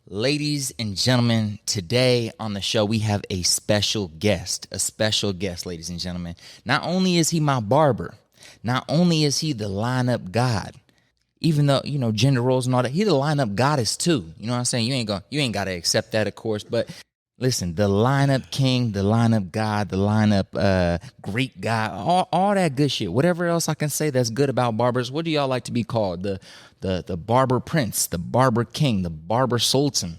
Ladies and gentlemen, today on the show, we have a special guest, ladies and gentlemen. Not only is he my barber, not only is he the lineup god, even though, you know, gender roles and all that, he the lineup goddess too. You know what I'm saying? You ain't got to accept that, of course, but listen, the lineup king, the lineup god, the lineup Greek guy, all that good shit. Whatever else I can say that's good about barbers. What do y'all like to be called? The barber prince, the barber king, the barber sultan.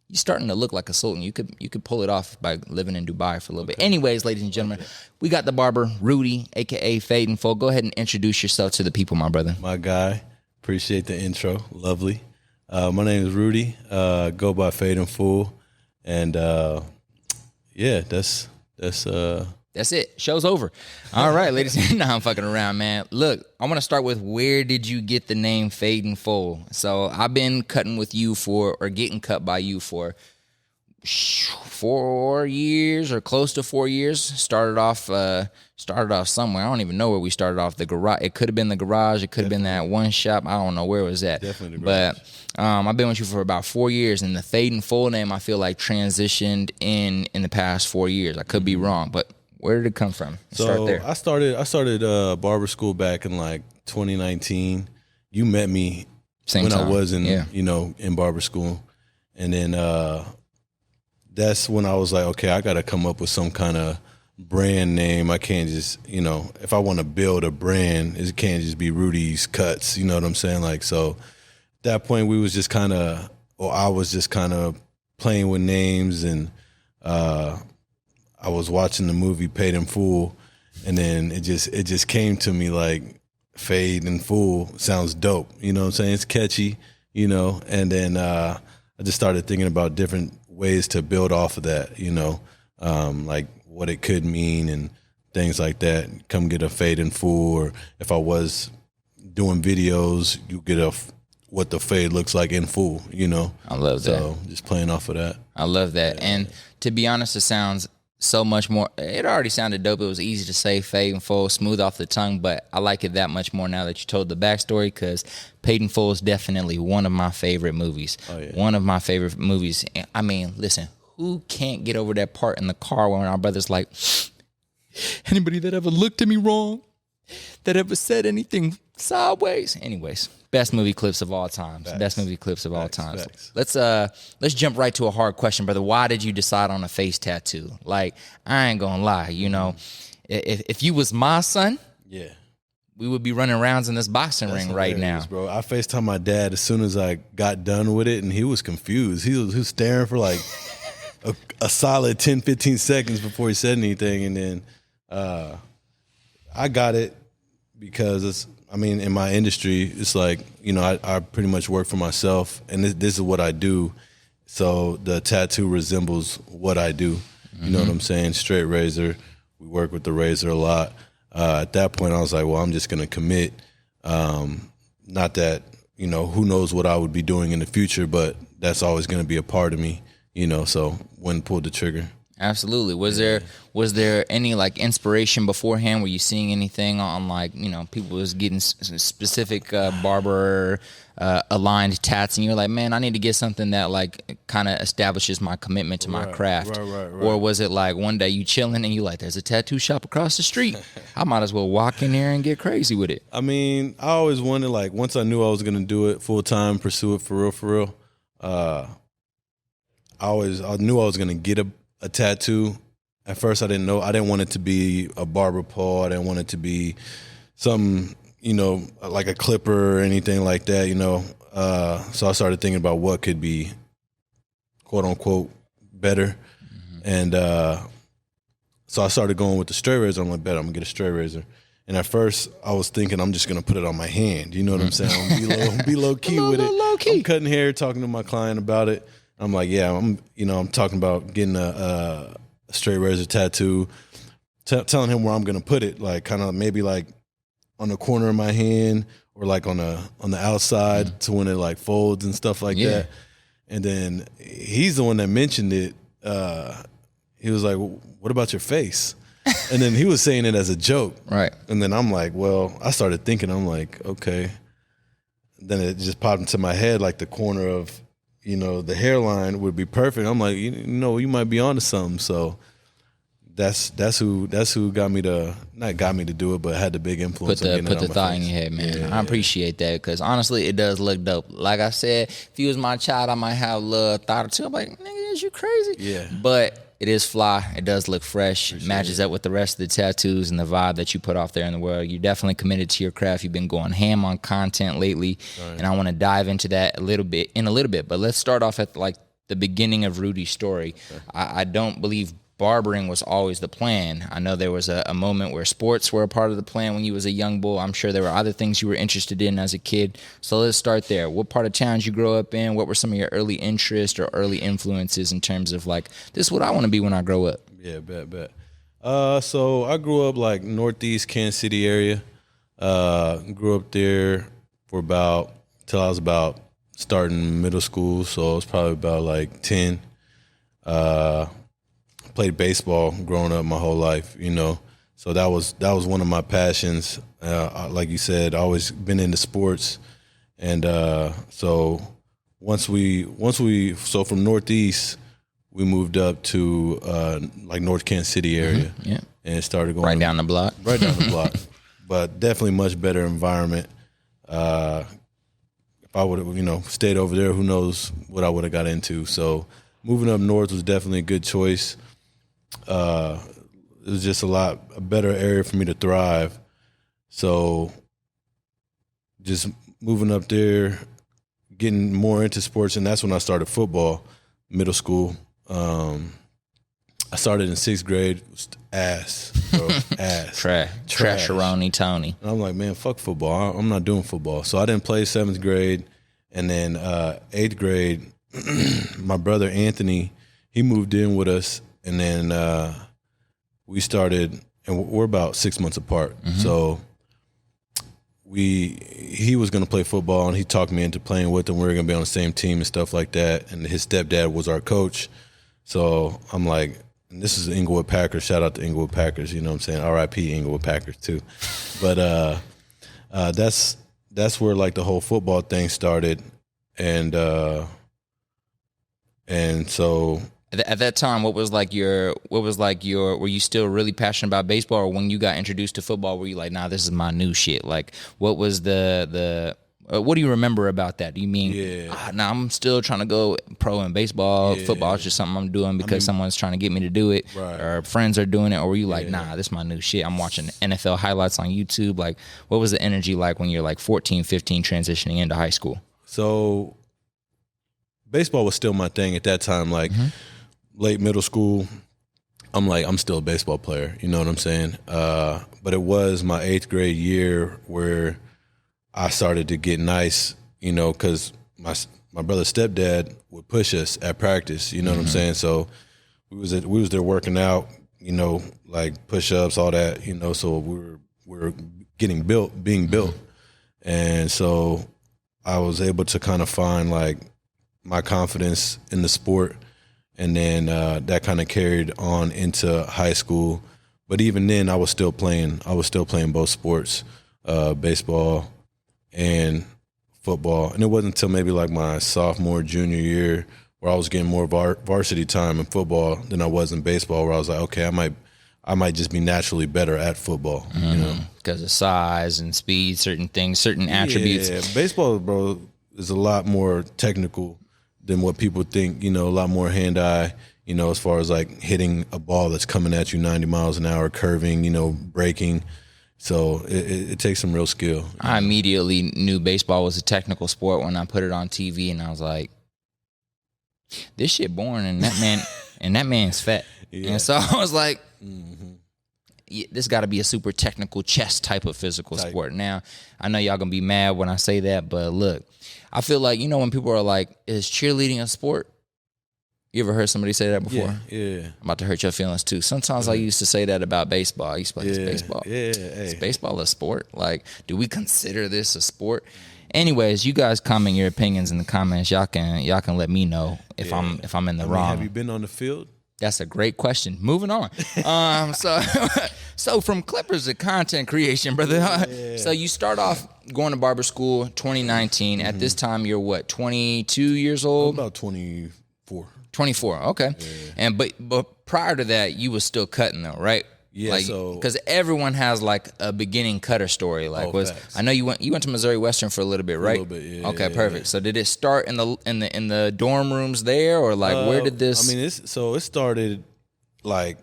You're starting to look like a sultan. You could pull it off by living in Dubai for a little bit. Anyways, ladies and gentlemen, we got the barber, Rudy, a.k.a. Fade and Fold. Go ahead and introduce yourself to the people, my brother. My guy. Appreciate the intro. Lovely. My name is Rudy. Go by Fade and Fool. And yeah, that's it. Show's over. All right, ladies. Nah, I'm fucking around, man. Look, I want to start with, where did you get the name Fade and Fold? So I've been cutting with you getting cut by you for 4 years or close to 4 years. Started off somewhere. I don't even know where we started off. The garage. It could have been the garage. It could have been that one shop. I don't know where it was at. Definitely the garage. But I've been with you for about 4 years, and the Fade and Fold name, I feel like, transitioned in the past 4 years. I could be wrong, but where did it come from? Start there. I started barber school back in like 2019. You met me when I was in barber school, and then that's when I was like, okay, I got to come up with some kind of brand name. I can't just, if I want to build a brand, it can't just be Rudy's Cuts. You know what I'm saying? Like, so at that point, I was just kind of playing with names, and I was watching the movie Paid in Full, and then it just came to me like Fade and Fool sounds dope. You know what I'm saying? It's catchy, and then I just started thinking about different ways to build off of that, like what it could mean and things like that. Come get a Fade and Fool, or if I was doing videos, you get what the fade looks like in full, I love that. So just playing off of that. I love that. Yeah. And to be honest, it sounds so much more. It already sounded dope. It was easy to say, Fade and Fold, smooth off the tongue, but I like it that much more now that you told the backstory, because Paid and Fold is definitely one of my favorite movies. Oh, yeah. One of my favorite movies. I mean, listen, who can't get over that part in the car when our brother's like, anybody that ever looked at me wrong, that ever said anything sideways? Anyways, best movie clips of all time. Best movie clips of all time. Let's jump right to a hard question, brother. Why did you decide on a face tattoo? Like, I ain't gonna lie, if you was my son, yeah, we would be running rounds in this boxing ring right now, bro. I FaceTimed my dad as soon as I got done with it, and he was confused. He was staring for like a solid 10, 15 seconds before he said anything, and then I got it because in my industry, it's like, I pretty much work for myself, and this is what I do. So the tattoo resembles what I do. You know what I'm saying? Straight razor. We work with the razor a lot. At that point, I was like, well, I'm just going to commit. Not that, who knows what I would be doing in the future, but that's always going to be a part of me, so when pulled the trigger. Absolutely. Was there any like inspiration beforehand? Were you seeing anything on like, people was getting specific barber aligned tats, and you're like, man, I need to get something that like kind of establishes my commitment to my craft? Right. Or was it like one day you chilling and you like, there's a tattoo shop across the street, I might as well walk in there and get crazy with it? I always wanted, like, once I knew I was going to do it full time, pursue it for real, I knew I was going to get a tattoo. At first, I didn't know. I didn't want it to be a barber pole. I didn't want it to be something, like a clipper or anything like that, So I started thinking about what could be, quote unquote, better. And so I started going with the straight razor. I'm like, bet I'm going to get a straight razor. And at first, I was thinking I'm just going to put it on my hand. You know what I'm saying? I'm going to be low key with it. I'm cutting hair, talking to my client about it. I'm like, yeah, I'm talking about getting a straight razor tattoo, telling him where I'm going to put it, like kind of maybe like on the corner of my hand or like on the outside to when it like folds and stuff like that. And then he's the one that mentioned it. He was like, what about your face? And then he was saying it as a joke. Right. And then I'm like, well, I started thinking, I'm like, okay. Then it just popped into my head, like the corner of, the hairline would be perfect. I'm like, you might be onto something. So that's who got me to, not got me to do it, but had the big influence. Put the thought in your head, man. Yeah. I appreciate that, because honestly, it does look dope. Like I said, if he was my child, I might have a little thought or two. I'm like, nigga, is you crazy? Yeah. But it is fly. It does look fresh. It matches up with the rest of the tattoos and the vibe that you put off there in the world. You're definitely committed to your craft. You've been going ham on content lately, right. And I want to dive into that a little bit. But let's start off at like the beginning of Rudy's story. Okay. I don't believe barbering was always the plan. I know there was a moment where sports were a part of the plan when you was a young bull. I'm sure there were other things you were interested in as a kid. So let's start there. What part of town did you grow up in? What were some of your early interests or early influences in terms of like, this is what I want to be when I grow up? Yeah, bet. So I grew up like northeast Kansas City area. Grew up there for till I was about starting middle school. So I was probably about like 10. Played baseball growing up my whole life, so that was one of my passions. Like you said, I always been into sports, and so from Northeast we moved up to like North Kansas City area, and started going right down the block, but definitely much better environment. If I would have stayed over there, who knows what I would have got into. So moving up north was definitely a good choice. It was just a better area for me to thrive. So just moving up there, getting more into sports, and that's when I started football, middle school. I started in 6th grade, ass. Trasheroni Tony. And I'm like, man, fuck football. I'm not doing football. So I didn't play 7th grade, and then 8th grade, my brother Anthony, he moved in with us. And then we started, and we're about 6 months apart. Mm-hmm. So he was going to play football, and he talked me into playing with him. We were going to be on the same team and stuff like that. And his stepdad was our coach. So I'm like, and this is the Inglewood Packers. Shout out to Inglewood Packers. You know what I'm saying? R.I.P. Inglewood Packers too. But that's where like the whole football thing started, and so. At that time, were you still really passionate about baseball, or when you got introduced to football, were you like, nah, this is my new shit? Like, what was what do you remember about that? Do you mean, I'm still trying to go pro in baseball, football is just something I'm doing because someone's trying to get me to do it, right, or friends are doing it, or were you like, nah, this is my new shit, I'm watching NFL highlights on YouTube? Like, what was the energy like when you're like 14, 15 transitioning into high school? So baseball was still my thing at that time, like, late middle school, I'm still a baseball player, you know what I'm saying? But it was my 8th grade year where I started to get nice, because my brother's stepdad would push us at practice, you know what I'm saying? So we was there working out, like push-ups, all that, so we were being built. And so I was able to kind of find like my confidence in the sport. And then that kind of carried on into high school. But even then, I was still playing both sports, baseball and football. And it wasn't until maybe like my sophomore, junior year where I was getting more varsity time in football than I was in baseball, where I was like, okay, I might just be naturally better at football, because of size and speed, certain things, certain attributes. Yeah, baseball, bro, is a lot more technical than what people think, a lot more hand-eye, as far as like hitting a ball that's coming at you 90 miles an hour, curving, breaking. So it takes some real skill. I immediately knew baseball was a technical sport when I put it on TV, and I was like, this shit boring, and that man's fat. Yeah. And so I was like, this got to be a super technical chess type of physical sport. Now, I know y'all going to be mad when I say that, but look, I feel like, when people are like, is cheerleading a sport? You ever heard somebody say that before? Yeah. I'm about to hurt your feelings too. Sometimes I used to say that about baseball. I used to be like, it's baseball. Yeah. Is baseball a sport? Like, do we consider this a sport? anyways, you guys comment your opinions in the comments. Y'all can let me know if I'm in the wrong. Have you been on the field? That's a great question. Moving on. So from Clippers to content creation, brother. Yeah. So you start off going to barber school 2019. At this time, you're what, 22 years old? I'm about 24. 24. Okay. Yeah. And but prior to that, you was still cutting though, right? Yeah. Like, because everyone has like a beginning cutter story. Like, facts. I know you went to Missouri Western for a little bit, right? A little bit. Yeah. Okay, perfect. So did it start in the dorm rooms there, or like where did this? I mean, it started like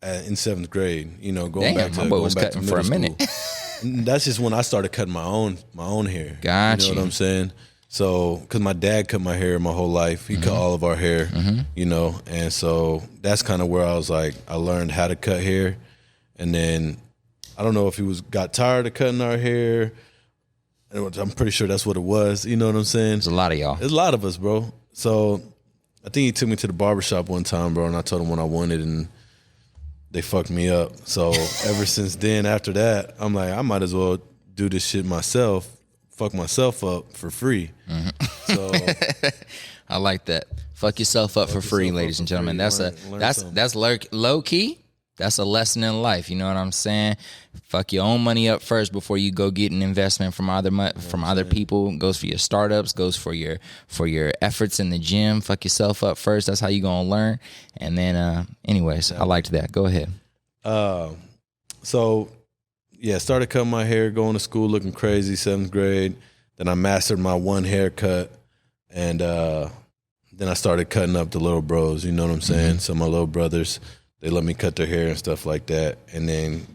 in 7th grade. You know, going back to for a minute. That's just when I started cutting my own hair. Gotcha. You know what I'm saying? So, because my dad cut my hair my whole life. He cut all of our hair, you know. And so that's kind of where I was like, I learned how to cut hair. And then I don't know if he got tired of cutting our hair. I'm pretty sure that's what it was. You know what I'm saying? There's a lot of y'all. There's a lot of us, bro. So I think he took me to the barbershop one time, bro, and I told him what I wanted, and they fucked me up. So ever since then, after that, I'm like, I might as well do this shit myself. Fuck myself up for free. So I like that. Fuck yourself up for free, ladies and gentlemen. That's low key. That's a lesson in life. You know what I'm saying? Fuck your own money up first before you go get an investment from other people. Goes for your startups. Goes for your efforts in the gym. Fuck yourself up first. That's how you gonna learn. And then, anyways, I liked that. Go ahead. So. Yeah, started cutting my hair, going to school looking crazy, 7th grade. Then I mastered my one haircut, and then I started cutting up the little bros, you know what I'm saying? So my little brothers, they let me cut their hair and stuff like that. And then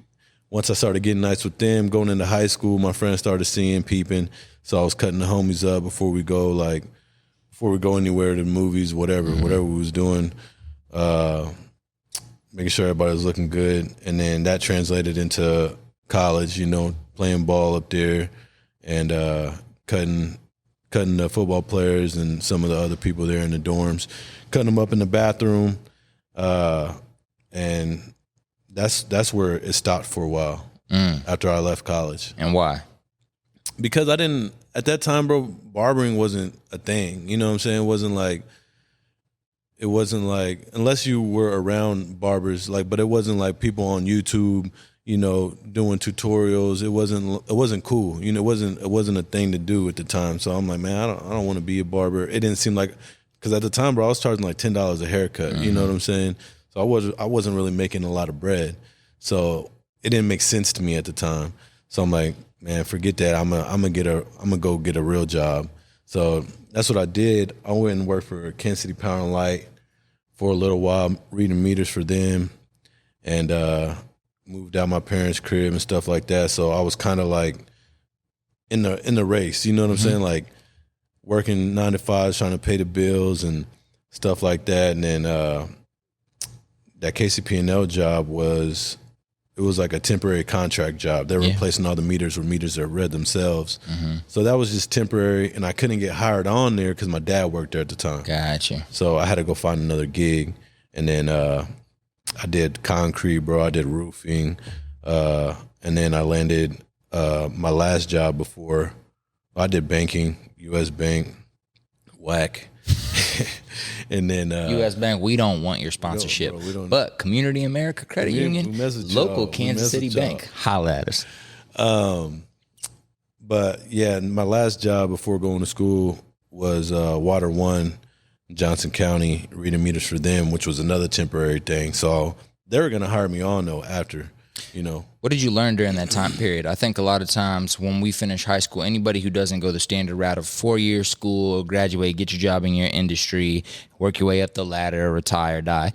once I started getting nice with them, going into high school, my friends started seeing, peeping. So I was cutting the homies up before we go anywhere to the movies, whatever we was doing, making sure everybody was looking good. And then that translated into college, you know, playing ball up there and cutting the football players and some of the other people there in the dorms, cutting them up in the bathroom, and that's where it stopped for a while after I left college. And why? Because at that time, bro, barbering wasn't a thing. You know what I'm saying? It wasn't like unless you were around barbers, like, but it wasn't like people on YouTube, you know, doing tutorials. It wasn't cool. You know, it wasn't a thing to do at the time. So I'm like, man, I don't want to be a barber. It didn't seem like, because at the time, bro, I was charging like $10 a haircut. You know what I'm saying? So I wasn't really making a lot of bread. So it didn't make sense to me at the time. So I'm like, man, forget that. I'm gonna go get a real job. So that's what I did. I went and worked for Kansas City Power and Light for a little while, reading meters for them, and moved out my parents' crib and stuff like that. So I was kind of like in the race, you know what I'm saying? Like working 9 to 5, trying to pay the bills and stuff like that. And then that KCP&L job was like a temporary contract job. They were replacing all the meters with meters that read themselves. So that was just temporary, and I couldn't get hired on there because my dad worked there at the time. Gotcha. So I had to go find another gig, and then I did concrete, bro. I did roofing, and then I landed my last job before. I did banking, U.S. Bank, whack. And then U.S. Bank, we don't want your sponsorship. We don't. But Community America Credit Union, local Kansas City Bank, holla at us. But yeah, my last job before going to school was Water One, Johnson County, reading meters for them, which was another temporary thing. So they were gonna hire me on though after, you know. What did you learn during that time period? I think a lot of times when we finish high school, anybody who doesn't go the standard route of 4-year school, graduate, get your job in your industry, work your way up the ladder, retire, die.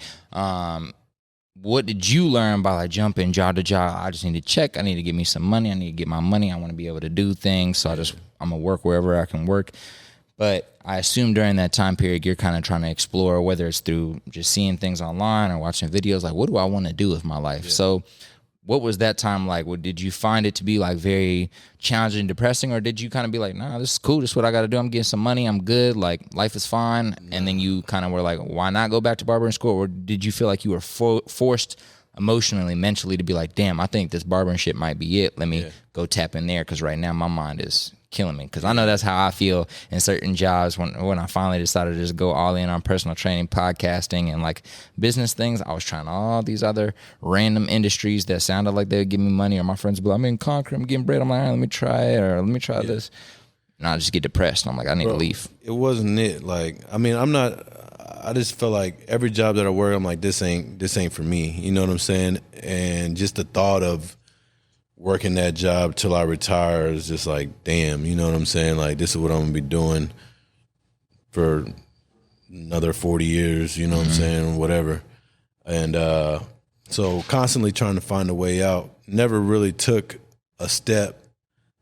What did you learn by like jumping job to job? I just need to check. I need to get me some money. I need to get my money. I want to be able to do things. So I'm going to work wherever I can work. But I assume during that time period, you're kind of trying to explore, whether it's through just seeing things online or watching videos, like what do I want to do with my life? Yeah. So what was that time like? Did you find it to be like very challenging, depressing, or did you kind of be like, nah, this is cool. This is what I got to do. I'm getting some money. I'm good. Like life is fine. No. And then you kind of were like, why not go back to barbering school? Or did you feel like you were forced emotionally, mentally to be like, damn, I think this barbering shit might be it. Let me go tap in there. Cause right now my mind is killing me. Because I know that's how I feel in certain jobs when I finally decided to just go all in on personal training, podcasting, and like business things. I was trying all these other random industries that sounded like they would give me money, or my friends would be like, I'm in concrete, I'm getting bread. I'm like, all right, let me try it, or let me try this. And I just get depressed. I'm like, I need to leave. It wasn't it. Like, I mean, I just felt like every job that I work, I'm like, this ain't for me. You know what I'm saying? And just the thought of working that job till I retire is just like, damn, you know what I'm saying? Like, this is what I'm gonna be doing for another 40 years, you know what I'm saying? Whatever. And so constantly trying to find a way out. Never really took a step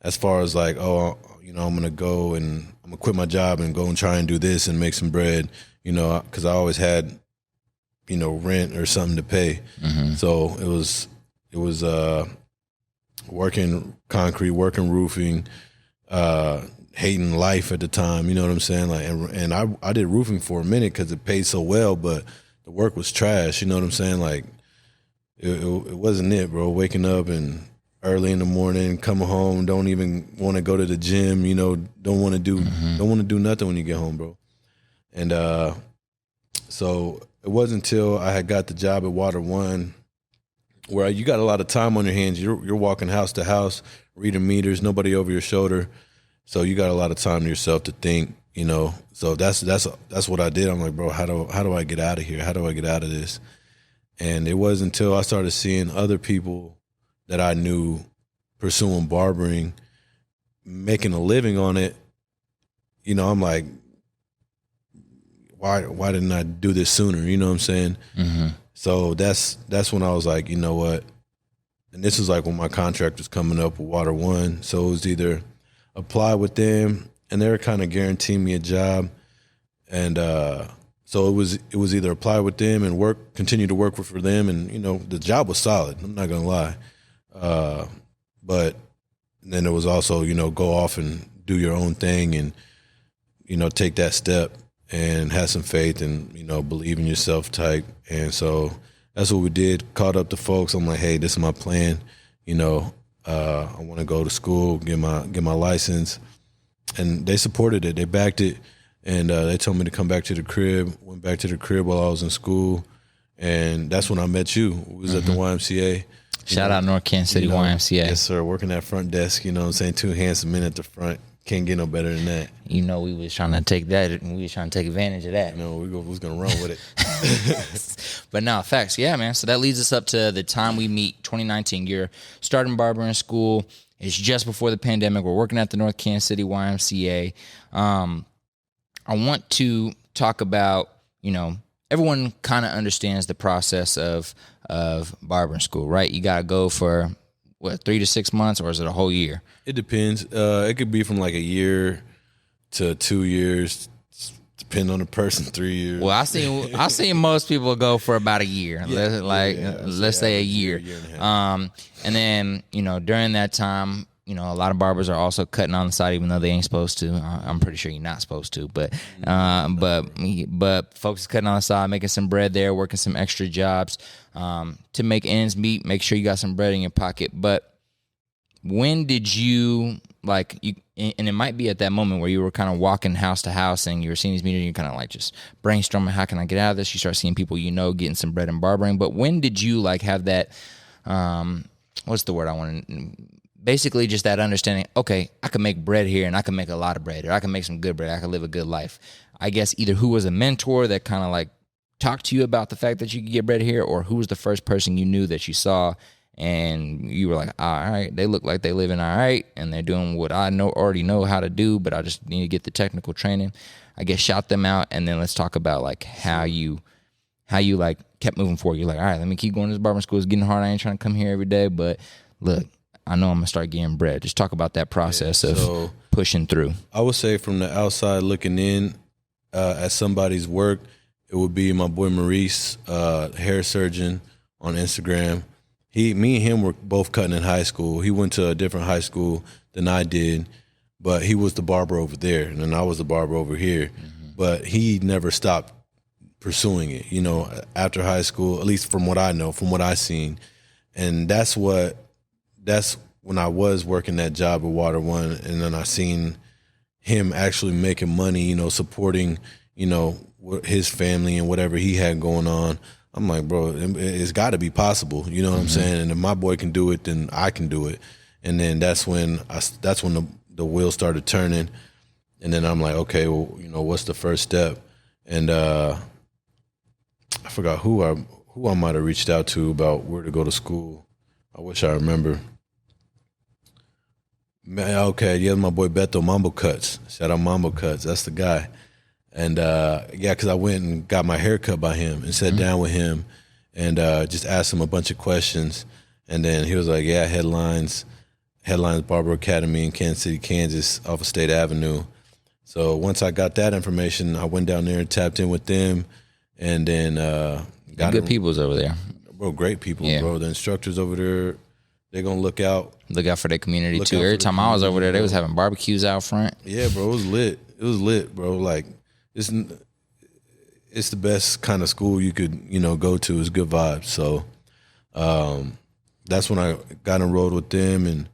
as far as like, oh, you know, I'm gonna go and I'm gonna quit my job and go and try and do this and make some bread, you know, because I always had, you know, rent or something to pay. So it was working concrete, working roofing, hating life at the time, you know what I'm saying? Like, and I did roofing for a minute because it paid so well, but the work was trash, you know what I'm saying? Like, it wasn't it, bro. Waking up and early in the morning, coming home, don't even want to go to the gym, you know, don't want to do nothing when you get home, bro. And so it wasn't until I had got the job at Water One, where you got a lot of time on your hands. You're walking house to house, reading meters, nobody over your shoulder, so you got a lot of time to yourself to think, you know. So that's what I did. I'm like, bro, how do I get out of here? How do I get out of this? And it wasn't until I started seeing other people that I knew pursuing barbering, making a living on it, you know, I'm like, why didn't I do this sooner? You know what I'm saying? So that's when I was like, you know what? And this was like when my contract was coming up with Water One. So it was either apply with them, and they were kind of guaranteeing me a job, and so it was either apply with them and continue to work for them, and you know the job was solid. I'm not gonna lie. But then it was also, you know, go off and do your own thing and, you know, take that step and have some faith and, you know, believe in yourself type. And so that's what we did. Called up the folks. I'm like, hey, this is my plan. You know, I want to go to school, get my license. And they supported it. They backed it. And they told me to come back to the crib. Went back to the crib while I was in school. And that's when I met you. We was at the YMCA. Shout out North Kansas City YMCA. Yes, sir. Working that front desk, you know what I'm saying? 2 handsome men at the front. Can't get no better than that. You know, we was trying to take that, and we was trying to take advantage of that. No, we was going to run with it. But no, facts. Yeah, man. So that leads us up to the time we meet, 2019. You're starting barbering school. It's just before the pandemic. We're working at the North Kansas City YMCA. I want to talk about, you know, everyone kind of understands the process of barbering school, right? You got to go for, 3 to 6 months, or is it a whole year? It depends. It could be from like a year to 2 years, depending on the person, 3 years. Well, I seen most people go for about a year. Let's say a year. And then, you know, during that time, you know, a lot of barbers are also cutting on the side, even though they ain't supposed to. I'm pretty sure you're not supposed to, but folks cutting on the side, making some bread there, working some extra jobs to make ends meet, make sure you got some bread in your pocket. But when did you, and it might be at that moment where you were kind of walking house to house and you were seeing these meters and you're kind of like just brainstorming, how can I get out of this? You start seeing people, you know, getting some bread and barbering. But when did you have that, what's the word I want to, basically just that understanding, okay, I can make bread here and I can make a lot of bread, or I can make some good bread, I can live a good life. I guess either who was a mentor that kind of talked to you about the fact that you could get bread here, or who was the first person you knew that you saw and you were like, all right, they look like they living all right and they're doing what I already know how to do, but I just need to get the technical training. I guess shout them out, and then let's talk about how you kept moving forward. You're like, all right, let me keep going to this barbering school. It's getting hard. I ain't trying to come here every day, but look, I know I'm going to start getting bread. Just talk about that process of pushing through. I would say from the outside looking in at somebody's work, it would be my boy Maurice, hair surgeon on Instagram. Me and him were both cutting in high school. He went to a different high school than I did, but he was the barber over there, and then I was the barber over here. Mm-hmm. But he never stopped pursuing it, you know, after high school, at least from what I know, from what I've seen. And that's when I was working that job at Water One, and then I seen him actually making money, you know, supporting, you know, his family and whatever he had going on. I'm like, bro, it's got to be possible. You know what I'm saying? And if my boy can do it, then I can do it. And then that's when the wheel started turning. And then I'm like, okay, well, you know, what's the first step? And I forgot who I might have reached out to about where to go to school. I wish I remember. Okay, yeah, my boy Beto, Mambo Cuts. Shout out Mambo Cuts. That's the guy. And yeah, because I went and got my hair cut by him and sat down with him and just asked him a bunch of questions. And then he was like, yeah, Headlines Barber Academy in Kansas City, Kansas, off of State Avenue. So once I got that information, I went down there and tapped in with them. And then got good peoples over there. Bro, great people, bro. The instructors over there, they're going to look out for their community, too. Every time I was over there, they was having barbecues out front. Yeah, bro, it was lit. It was lit, bro. Like, it's the best kind of school you could, you know, go to. It's good vibes. So that's when I got enrolled with them and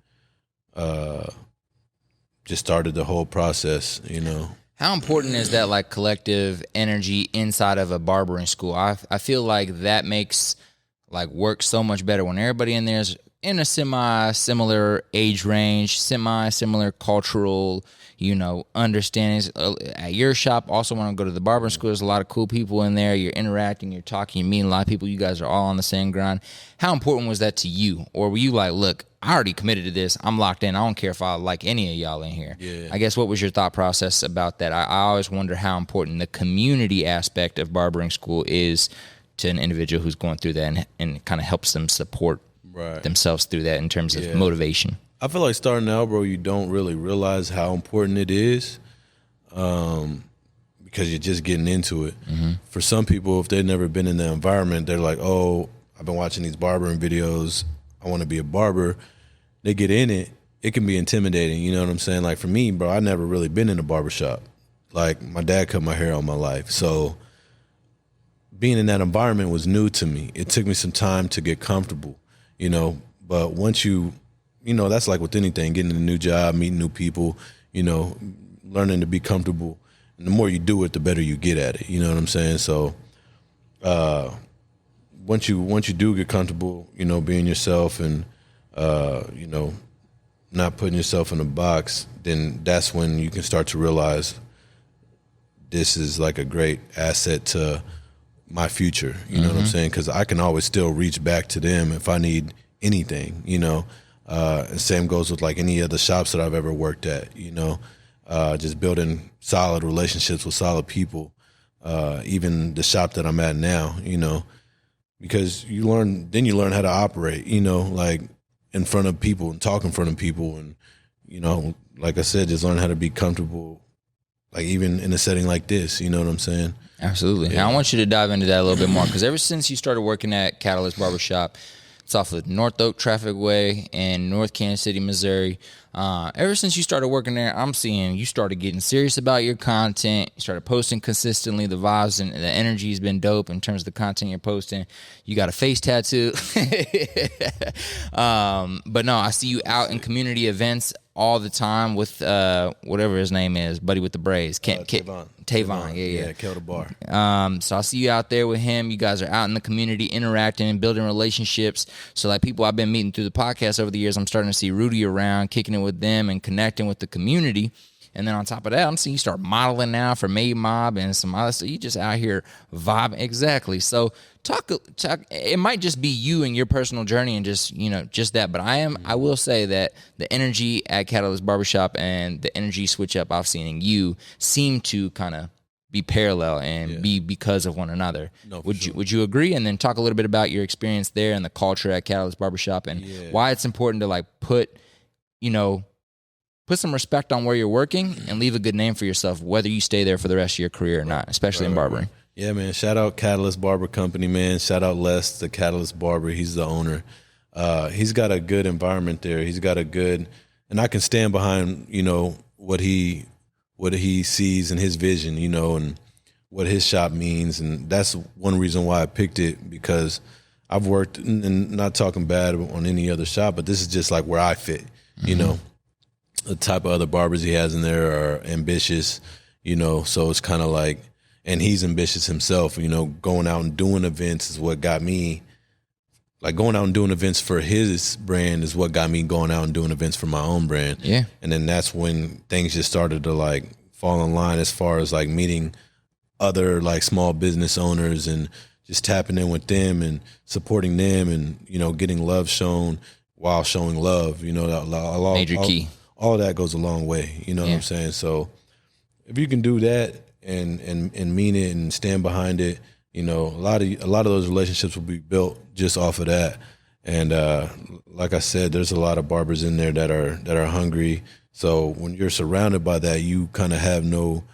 just started the whole process, you know. How important is that, like, collective energy inside of a barbering school? I feel like that makes, like, work so much better when everybody in there is in a semi-similar age range, semi-similar cultural, you know, understandings. At your shop, also want to go to the barbering school. There's a lot of cool people in there. You're interacting, you're talking, you're meeting a lot of people. You guys are all on the same grind. How important was that to you? Or were you like, look, I already committed to this. I'm locked in. I don't care if I like any of y'all in here. Yeah. I guess what was your thought process about that? I always wonder how important the community aspect of barbering school is to an individual who's going through that and kind of helps them support themselves through that in terms of motivation. I feel like starting out, bro, you don't really realize how important it is because you're just getting into it. For some people, if they've never been in the environment, they're like, oh, I've been watching these barbering videos. I want to be a barber. They get in it. It can be intimidating. You know what I'm saying? Like for me, bro, I never really been in a barbershop. Like my dad cut my hair all my life. So being in that environment was new to me. It took me some time to get comfortable, you know, but once you know, that's like with anything, getting a new job, meeting new people, you know, learning to be comfortable. And the more you do it, the better you get at it. You know what I'm saying? So once you do get comfortable, you know, being yourself and, you know, not putting yourself in a box, then that's when you can start to realize this is like a great asset to my future. You know what I'm saying? Because I can always still reach back to them if I need anything, you know. And same goes with like any other shops that I've ever worked at, you know, just building solid relationships with solid people, even the shop that I'm at now, you know, because you learn how to operate, you know, like in front of people and talk in front of people. And, you know, like I said, just learn how to be comfortable, like even in a setting like this, you know what I'm saying? Absolutely. Yeah. Now I want you to dive into that a little bit more because ever since you started working at Catalyst Barbershop, it's off of North Oak Traffic Way in North Kansas City, Missouri. Ever since you started working there, I'm seeing you started getting serious about your content. You started posting consistently. The vibes and the energy has been dope in terms of the content you're posting. You got a face tattoo. But no, I see you out in community events all the time with whatever his name is, buddy with the braids. Tavon. Yeah, Kel the Bar. So I see you out there with him. You guys are out in the community interacting and building relationships. So like people I've been meeting through the podcast over the years, I'm starting to see Rudy around, kicking it with them and connecting with the community. And then on top of that, I'm seeing you start modeling now for Made Mob and some other stuff. You just out here vibing. Exactly. So talk. It might just be you and your personal journey and just, you know, just that. But I will say that the energy at Catalyst Barbershop and the energy switch up I've seen in you seem to kind of be parallel and be because of one another. No, would you agree? And then talk a little bit about your experience there and the culture at Catalyst Barbershop and why it's important to like put some respect on where you're working and leave a good name for yourself, whether you stay there for the rest of your career or not, especially in barbering. Yeah, man. Shout out Catalyst Barber Company, man. Shout out Les, the Catalyst Barber. He's the owner. He's got a good environment there. He's got a good, and I can stand behind, you know, what he sees in his vision, you know, and what his shop means. And that's one reason why I picked it, because I've worked, and not talking bad on any other shop, but this is just like where I fit, you know. The type of other barbers he has in there are ambitious, you know, so it's kind of like, and he's ambitious himself, you know, going out and doing events is what got me, like going out and doing events for his brand is what got me going out and doing events for my own brand. Yeah. And then that's when things just started to like fall in line as far as like meeting other like small business owners and just tapping in with them and supporting them and, you know, getting love shown while showing love, you know, major key. All of that goes a long way, you know what I'm saying? So if you can do that and mean it and stand behind it, you know, a lot of those relationships will be built just off of that. And like I said, there's a lot of barbers in there that are hungry. So when you're surrounded by that, you kind of have no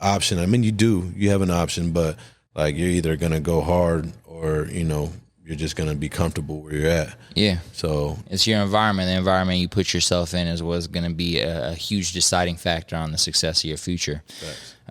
option. I mean, you have an option, but like you're either gonna go hard or, you know, you're just going to be comfortable where you're at. Yeah. So it's your environment. The environment you put yourself in is what's going to be a huge deciding factor on the success of your future.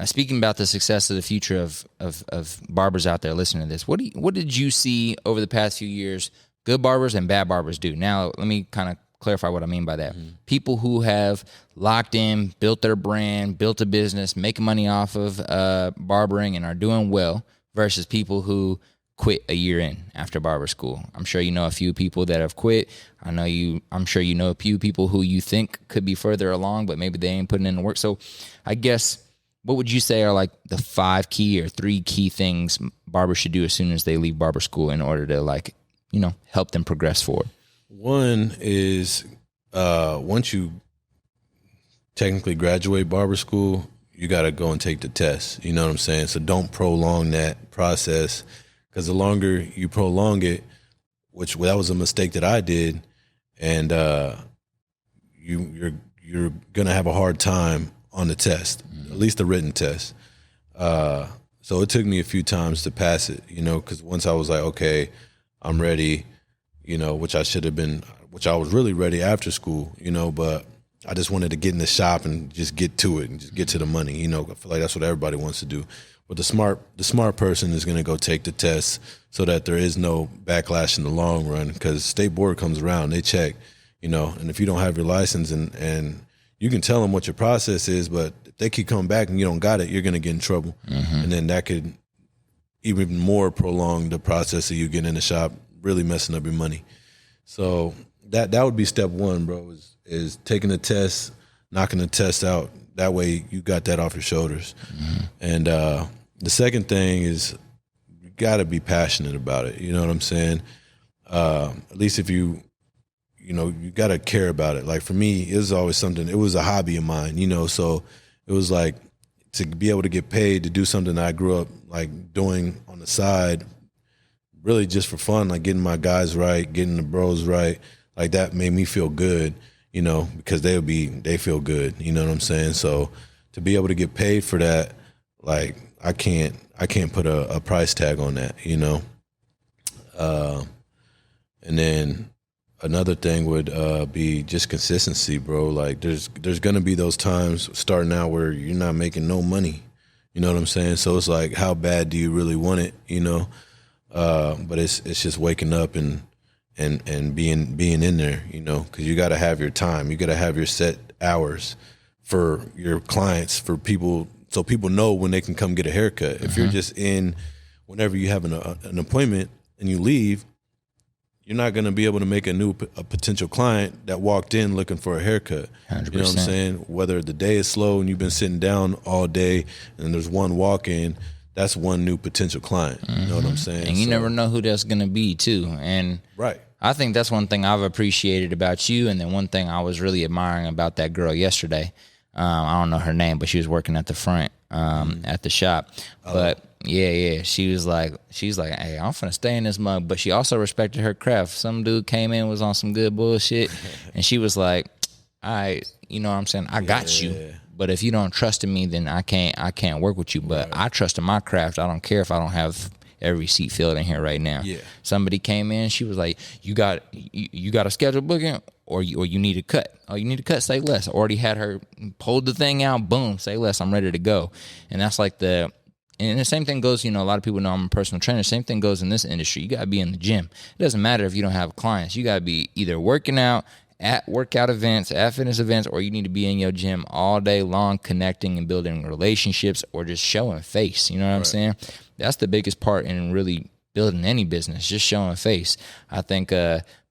Speaking about the success of the future of barbers out there listening to this, what did you see over the past few years good barbers and bad barbers do? Now, let me kind of clarify what I mean by that. People who have locked in, built their brand, built a business, making money off of barbering and are doing well versus people who quit a year in after barber school. I'm sure you know a few people that have quit. I'm sure you know a few people who you think could be further along, but maybe they ain't putting in the work. So I guess, what would you say are like the 5 key or 3 key things barbers should do as soon as they leave barber school in order to, like, you know, help them progress forward? One is once you technically graduate barber school, you got to go and take the test. You know what I'm saying? So don't prolong that process. Because the longer you prolong it, which that was a mistake that I did, and you're gonna have a hard time on the test, at least the written test. So it took me a few times to pass it, you know, because once I was like, okay, I'm ready, you know, which I was really ready after school, you know, but I just wanted to get in the shop and just get to it and just get to the money, you know. I feel like that's what everybody wants to do. But the smart person is going to go take the test so that there is no backlash in the long run, because state board comes around, they check, you know, and if you don't have your license and you can tell them what your process is, but if they keep coming back and you don't got it, you're going to get in trouble. And then that could even more prolong the process of you getting in the shop, really messing up your money. So that would be step one, bro, is taking the test, knocking the test out. That way you got that off your shoulders. And the second thing is you got to be passionate about it. You know what I'm saying? At least if you got to care about it. Like for me, it was always something, it was a hobby of mine, you know, so it was like to be able to get paid to do something that I grew up like doing on the side, really just for fun, like getting my guys right, getting the bros right. Like that made me feel good, you know, because they feel good, you know what I'm saying? So to be able to get paid for that, like I can't put a price tag on that, you know? And then another thing would be just consistency, bro. Like there's gonna be those times starting out where you're not making no money, you know what I'm saying? So it's like, how bad do you really want it, you know? But it's just waking up and being in there, you know, because you got to have your time. You got to have your set hours for your clients, for people, so people know when they can come get a haircut. If you're just in whenever you have an appointment and you leave, you're not going to be able to make a potential client that walked in looking for a haircut. 100%. You know what I'm saying? Whether the day is slow and you've been sitting down all day and there's one walk in, that's one new potential client. You know what I'm saying? And you never know who that's going to be too. And right. I think that's one thing I've appreciated about you. And then one thing I was really admiring about that girl yesterday, I don't know her name, but she was working at the front at the shop. But yeah, she was like, hey, I'm finna stay in this mug. But she also respected her craft. Some dude came in, was on some good bullshit, and she was like, all right, you know what I'm saying? I got you. But if you don't trust in me, then I can't work with you. But I trust in my craft. I don't care if I don't have every seat filled in here right now. Yeah. Somebody came in, she was like, you got a scheduled booking, or you need a cut. Oh, you need a cut, say less. I already had her pulled the thing out, boom, say less, I'm ready to go. And that's like the And the same thing goes, a lot of people know I'm a personal trainer. Same thing goes in this industry. You got to be in the gym. It doesn't matter if you don't have clients. You got to be either working out at workout events, at fitness events, or you need to be in your gym all day long, connecting and building relationships, or just showing face. You know what I'm saying? That's the biggest part in really building any business, just showing face. I think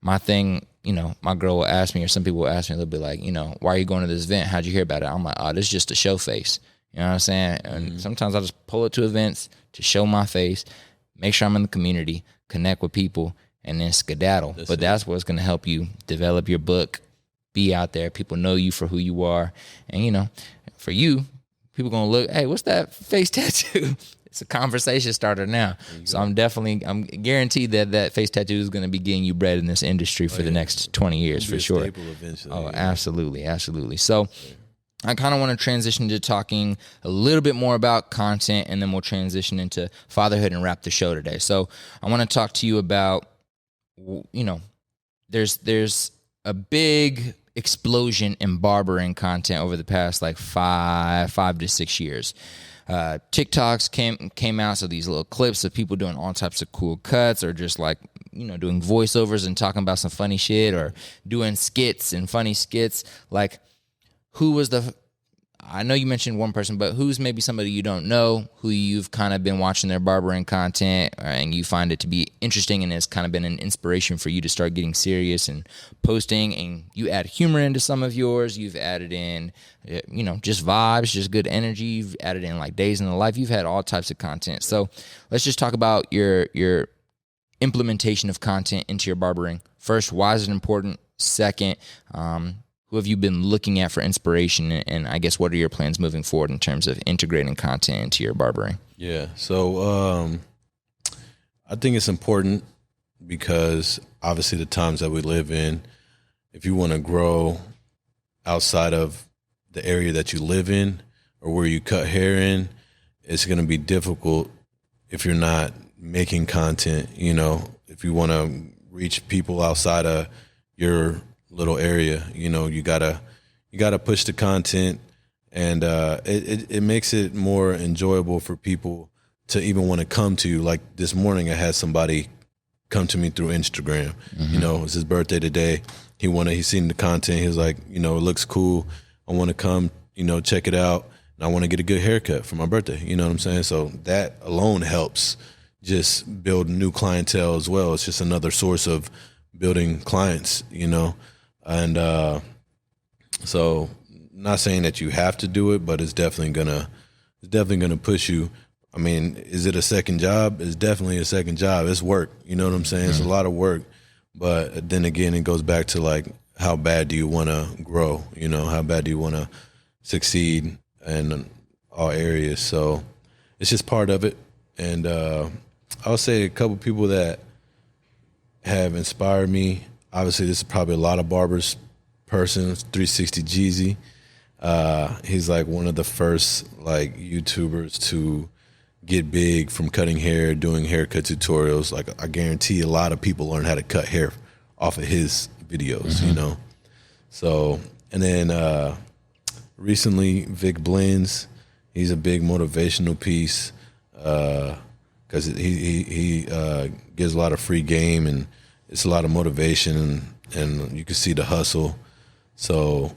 my thing, my girl will ask me, or some people will ask me, they'll be like, why are you going to this event? How'd you hear about it? I'm like, oh, this is just a show face. You know what I'm saying? And sometimes I just pull it to events to show my face, make sure I'm in the community, connect with people, and then skedaddle. That's what's going to help you develop your book, be out there. People know you for who you are. And, for you, people going to look, hey, what's that face tattoo? It's a conversation starter now. So I'm guaranteed that face tattoo is going to be getting you bread in this industry for the next 20 years for sure. Oh, absolutely. Absolutely. So I kind of want to transition to talking a little bit more about content, and then we'll transition into fatherhood and wrap the show today. So I want to talk to you about, there's a big explosion in barbering content over the past like 5 to 6 years. TikToks came out, so these little clips of people doing all types of cool cuts, or just like, doing voiceovers and talking about some funny shit, or doing skits and funny skits. Like, I know you mentioned one person, but who's maybe somebody you don't know, who you've kind of been watching their barbering content, and you find it to be interesting, and it's kind of been an inspiration for you to start getting serious and posting, and you add humor into some of yours. You've added in, just vibes, just good energy. You've added in like days in the life. You've had all types of content. So let's just talk about your implementation of content into your barbering. First, why is it important? Second, who have you been looking at for inspiration? And I guess, what are your plans moving forward in terms of integrating content into your barbering? Yeah. So I think it's important because obviously the times that we live in, if you want to grow outside of the area that you live in or where you cut hair in, it's going to be difficult if you're not making content. If you want to reach people outside of your little area, you gotta push the content, and it makes it more enjoyable for people to even want to come to you. Like this morning, I had somebody come to me through Instagram. It's his birthday today. He's seen the content. He was like, it looks cool. I want to come, check it out, and I want to get a good haircut for my birthday. You know what I'm saying? So that alone helps just build new clientele as well. It's just another source of building clients, And so, not saying that you have to do it, but it's definitely gonna push you. I mean, is it a second job? It's definitely a second job. It's work. You know what I'm saying? It's a lot of work. But then again, it goes back to like, how bad do you want to grow? How bad do you want to succeed in all areas? So it's just part of it. And I'll say a couple people that have inspired me. Obviously, this is probably a lot of barbers persons. 360 Jeezy. He's like one of the first like YouTubers to get big from cutting hair, doing haircut tutorials. Like, I guarantee a lot of people learn how to cut hair off of his videos, So, and then recently, Vic Blends. He's a big motivational piece because he gives a lot of free game, and it's a lot of motivation, and you can see the hustle. So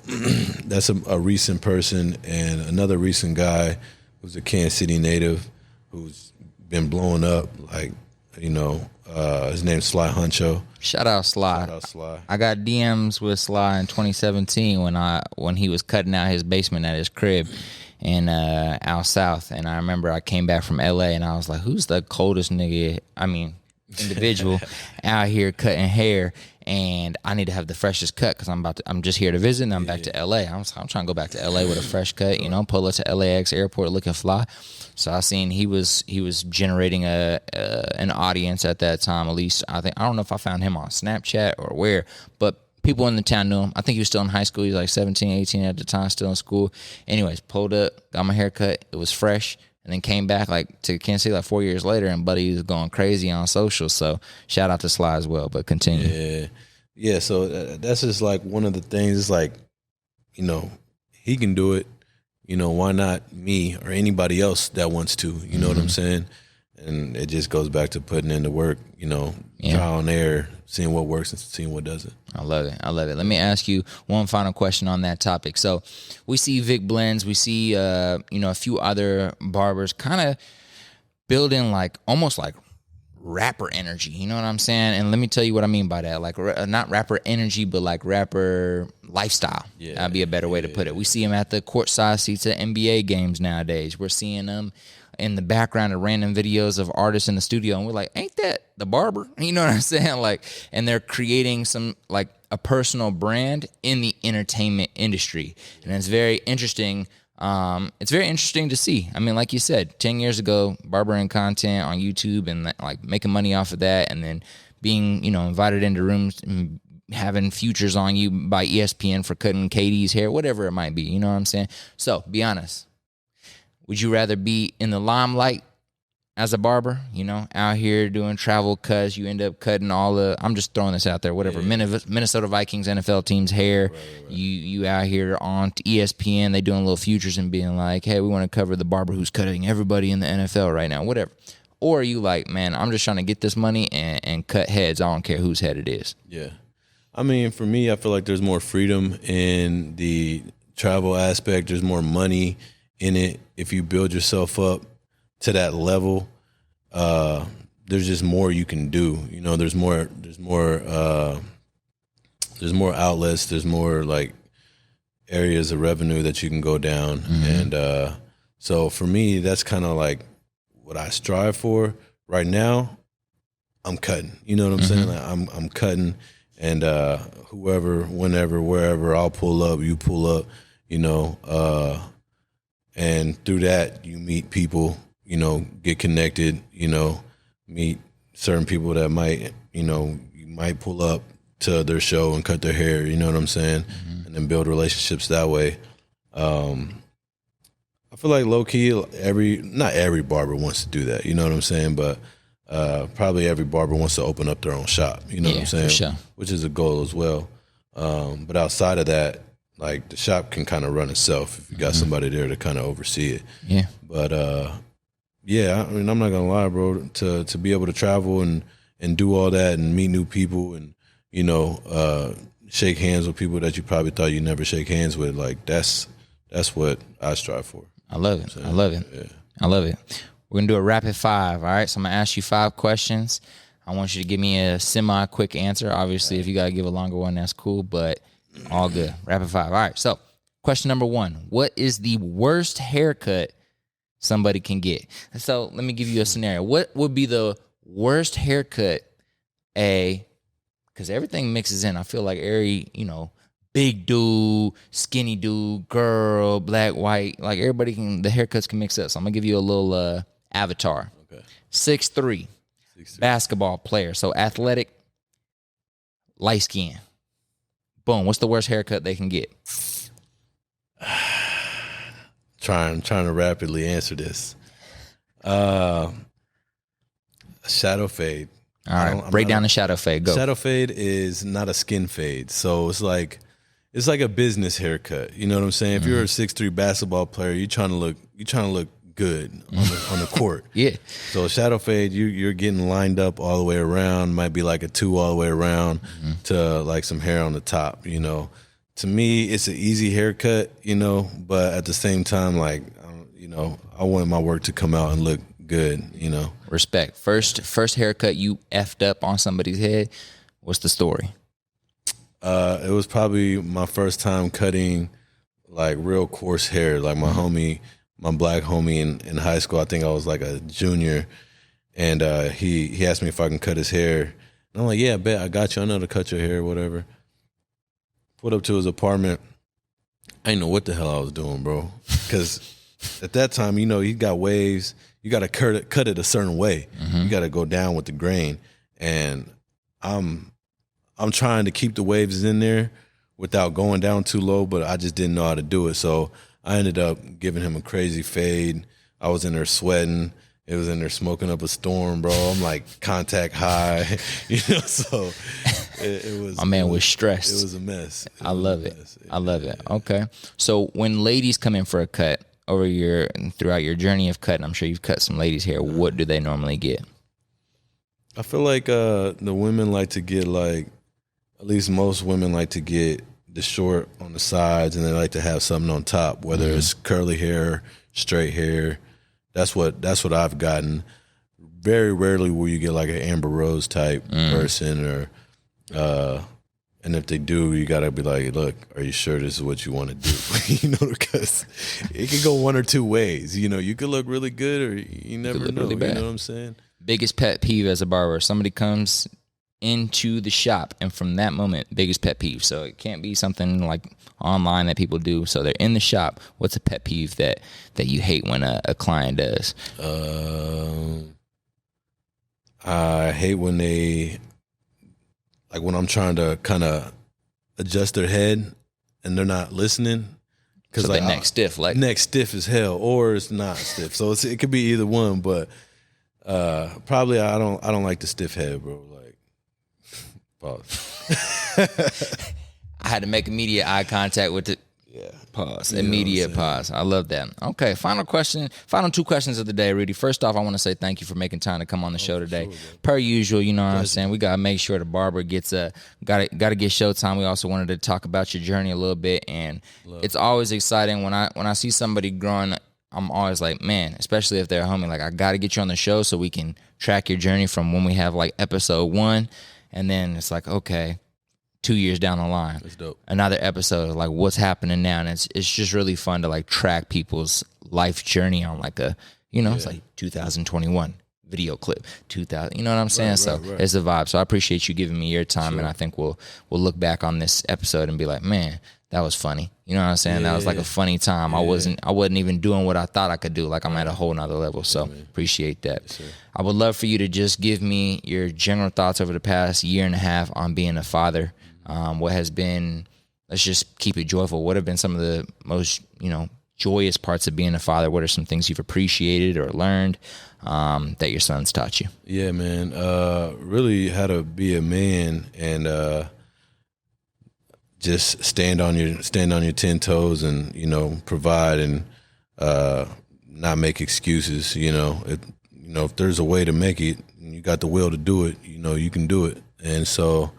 that's a recent person. And another recent guy who's a Kansas City native who's been blowing up, like, his name's Sly Huncho. Shout out Sly. I got DMs with Sly in 2017 when he was cutting out his basement at his crib in out south. And I remember I came back from LA and I was like, who's the coldest individual out here cutting hair, and I need to have the freshest cut because I'm just here to visit, and I'm back to LA. I'm trying to go back to LA with a fresh cut, pull up to LAX airport looking fly. So I seen he was generating an audience at that time. At least I don't know if I found him on Snapchat or where, but people in the town knew him. I think he was still in high school. He was like 17, 18 at the time, still in school. Anyways, pulled up, got my hair cut. It was fresh. And then came back to Kansas City 4 years later, and Buddy was going crazy on social. So shout out to Sly as well, but continue. Yeah. So that's just like one of the things. It's like, he can do it. why not me or anybody else that wants to? You know what I'm saying? And it just goes back to putting in the work, trial and error, seeing what works and seeing what doesn't. I love it. Let me ask you one final question on that topic. So we see Vic Blends, we see, a few other barbers kind of building almost like rapper energy. You know what I'm saying? And let me tell you what I mean by that. Like not rapper energy, but like rapper lifestyle. Yeah, that'd be a better way to put it. We see them at the courtside seats at NBA games nowadays. We're seeing them in the background of random videos of artists in the studio, and we're like, ain't that the barber? You know what I'm saying? And they're creating some a personal brand in the entertainment industry, and it's very interesting. It's very interesting to see. I mean, like you said, 10 years ago, barbering content on YouTube and making money off of that, and then being invited into rooms and having futures on you by ESPN for cutting KD's hair, whatever it might be. You know what I'm saying? So, be honest. Would you rather be in the limelight as a barber, out here doing travel cuts? You end up cutting I'm just throwing this out there, whatever, Minnesota Vikings, NFL team's hair. Right. You out here on ESPN, they doing little futures and being like, hey, we want to cover the barber who's cutting everybody in the NFL right now, whatever. Or are you like, man, I'm just trying to get this money and cut heads. I don't care whose head it is. Yeah. I mean, for me, I feel like there's more freedom in the travel aspect. There's more money in it. If you build yourself up to that level, there's just more you can do. There's more outlets. There's more areas of revenue that you can go down. And so for me, that's kind of what I strive for right now. I'm cutting. You know what I'm saying? I'm cutting, and whoever, whenever, wherever, I'll pull up. You pull up. And through that, you meet people, get connected, meet certain people that might, you might pull up to their show and cut their hair, you know what I'm saying? And then build relationships that way. I feel like low key, not every barber wants to do that, you know what I'm saying? But probably every barber wants to open up their own shop, you know what I'm saying? For sure. Which is a goal as well. But outside of that, the shop can kind of run itself if you got somebody there to kind of oversee it. Yeah. But I mean, I'm not gonna lie, bro. To be able to travel and do all that and meet new people and shake hands with people that you probably thought you never shake hands with, that's what I strive for. I love it. I love it. Yeah. I love it. We're gonna do a rapid 5. All right. So I'm gonna ask you 5 questions. I want you to give me a semi-quick answer. Obviously, if you gotta give a longer one, that's cool. But all good. Rapid 5. All right. So, question number 1. What is the worst haircut somebody can get? So, let me give you a scenario. What would be the worst haircut because everything mixes in. I feel like every, big dude, skinny dude, girl, black, white, the haircuts can mix up. So, I'm going to give you a little avatar. Okay. 6'3", basketball player. So, athletic, light skin. Boom. What's the worst haircut they can get? Trying to rapidly answer this. Shadow fade. All right. Break down the shadow fade. Go. Shadow fade is not a skin fade. So it's like a business haircut. You know what I'm saying? If you're a 6'3" basketball player, you're trying to look good on the court. Yeah. So shadow fade, you're getting lined up all the way around, might be like a 2 all the way around to some hair on the top, To me, it's an easy haircut, but at the same time, I want my work to come out and look good, Respect. First haircut you effed up on somebody's head. What's the story? It was probably my first time cutting real coarse hair. My black homie in high school, I think I was a junior, and he asked me if I can cut his hair. And I'm like, yeah, I bet, I got you. I know to cut your hair, whatever. Pulled up to his apartment. I didn't know what the hell I was doing, bro. Because at that time, he got waves. You got to cut it a certain way. You got to go down with the grain. And I'm trying to keep the waves in there without going down too low, but I just didn't know how to do it. So I ended up giving him a crazy fade. I was in there sweating. It was in there smoking up a storm, bro. I'm contact high, so It was. My man was stressed. It was a mess. I love it. I love it. Okay. So when ladies come in for a cut throughout your journey of cutting, I'm sure you've cut some ladies' hair. What do they normally get? I feel like the women like to get at least most women like to get the short on the sides, and they like to have something on top, whether it's curly hair, straight hair. That's what I've gotten. Very rarely will you get like an Amber Rose type person, or and if they do, you gotta be like, look, are you sure this is what you want to do? Because it can go one or two ways. You could look really good, or you never know. Really bad. You know what I'm saying? Biggest pet peeve as a barber: somebody comes into the shop, and from that moment, biggest pet peeve. So it can't be something like online that people do. So they're in the shop. What's a pet peeve that you hate when a client does? I hate when they, like when I'm trying to kind of adjust their head and they're not listening. So like neck stiff, like neck stiff as hell, or it's not stiff. So it could be either one, but probably I don't like the stiff head, bro. Like, pause. I had to make immediate eye contact with the pause. Immediate pause. I love that. Okay, final two questions of the day, Rudy. First off, I want to say thank you for making time to come on the show today. Sure, per usual, you know what I'm saying? We got to make sure the barber gets got to get showtime. We also wanted to talk about your journey a little bit, and it's always exciting when I see somebody growing. I'm always like, man, especially if they're a homie, like I got to get you on the show so we can track your journey from when we have like episode 1, and then it's like, okay, 2 years down the line, that's dope. Another episode of like what's happening now, and it's just really fun to like track people's life journey on like it's like 2021 video clip, 2000. You know what I'm saying? Right. It's a vibe. So I appreciate you giving me your time, and I think we'll look back on this episode and be like, man, that was funny. You know what I'm saying? That was like a funny time. I wasn't even doing what I thought I could do. Like I'm at a whole nother level. So appreciate that. Yes, I would love for you to just give me your general thoughts over the past year and a half on being a father. What has been, let's just keep it joyful. What have been some of the most, joyous parts of being a father? What are some things you've appreciated or learned that your sons taught you? Yeah, man. Really how to be a man and just stand on your 10 toes and, provide and not make excuses. If there's a way to make it, and you got the will to do it, you can do it. And so,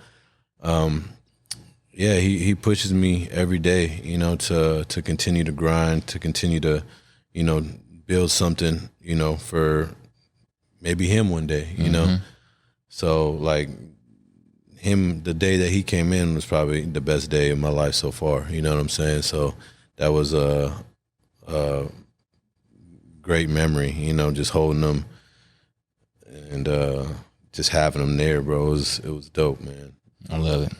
he pushes me every day, to continue to grind, to continue to, build something, for maybe him one day, So like him, the day that he came in was probably the best day of my life so far. You know what I'm saying? So that was a great memory, just holding him and just having him there, bro. It was dope, man. I love it.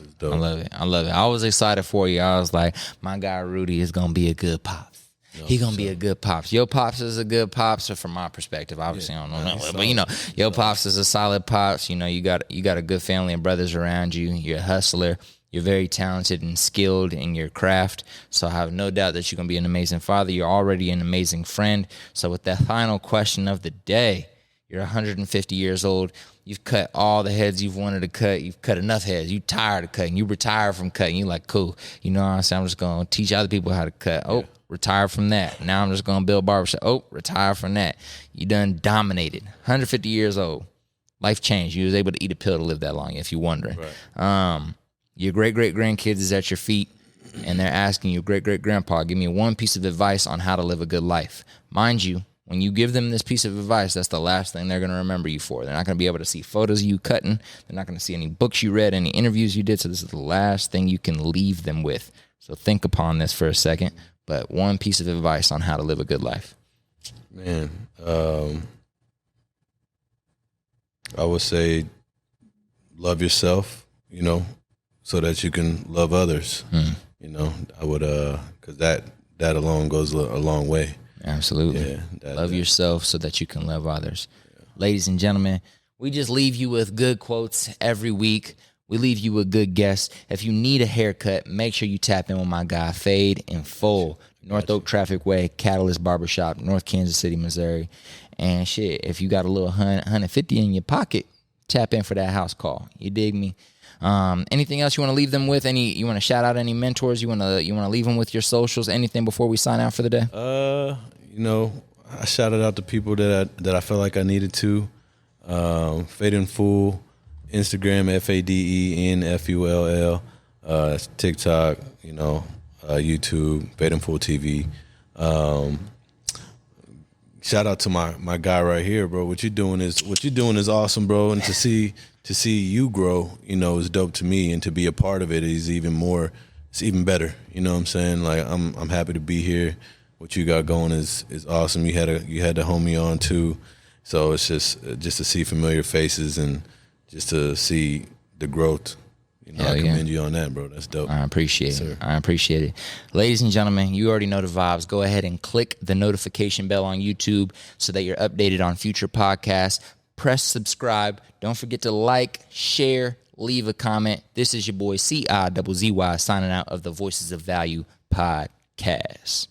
I love it. I was excited for you. I was like, my guy Rudy is going to be a good pops. He going to be a good pops. Your pops is a good pops, or from my perspective, obviously I don't know. But your pops is a solid pops. You got a good family and brothers around you. You're a hustler. You're very talented and skilled in your craft. So I have no doubt that you're going to be an amazing father. You're already an amazing friend. So with that final question of the day, you're 150 years old. You've cut all the heads you've wanted to cut. You've cut enough heads. You tired of cutting. You retire from cutting. You're like, cool. You know what I'm saying? I'm just going to teach other people how to cut. Oh, retire from that. Now I'm just going to build a barbershop. Oh, retire from that. You done dominated. 150 years old. Life changed. You was able to eat a pill to live that long, if you're wondering. Right. Your great-great-grandkids is at your feet, and they're asking you, great-great-grandpa, give me one piece of advice on how to live a good life. Mind you, when you give them this piece of advice, that's the last thing they're going to remember you for. They're not going to be able to see photos of you cutting. They're not going to see any books you read, any interviews you did. So this is the last thing you can leave them with. So think upon this for a second. But one piece of advice on how to live a good life. Man, I would say love yourself, so that you can love others. I would, because that alone goes a long way. Absolutely. Love yourself so that you can love others. Yeah. Ladies and gentlemen, we just leave you with good quotes every week. We leave you with good guests. If you need a haircut, make sure you tap in with my guy, Fade in Full. North Oak Traffic Way, Catalyst Barbershop, North Kansas City, Missouri. And shit, if you got a little 150 in your pocket, tap in for that house call. You dig me? Anything else you want to leave them with? You want to shout out any mentors? You want to leave them with your socials? Anything before we sign out for the day? I shouted out to people that I felt like I needed to. Fade in Full, Instagram, FADENFULL, TikTok, YouTube, Fade in Full TV. Shout out to my guy right here, bro. What you're doing is awesome, bro. And to see you grow, is dope to me. And to be a part of it is it's even better. You know what I'm saying? Like I'm happy to be here. What you got going is awesome. You had to homie on too. So it's just to see familiar faces and just to see the growth. I commend you on that, bro. That's dope. I appreciate it. I appreciate it. Ladies and gentlemen, you already know the vibes. Go ahead and click the notification bell on YouTube so that you're updated on future podcasts. Press subscribe. Don't forget to like, share, leave a comment. This is your boy CIZZY signing out of the Voices of Value podcast.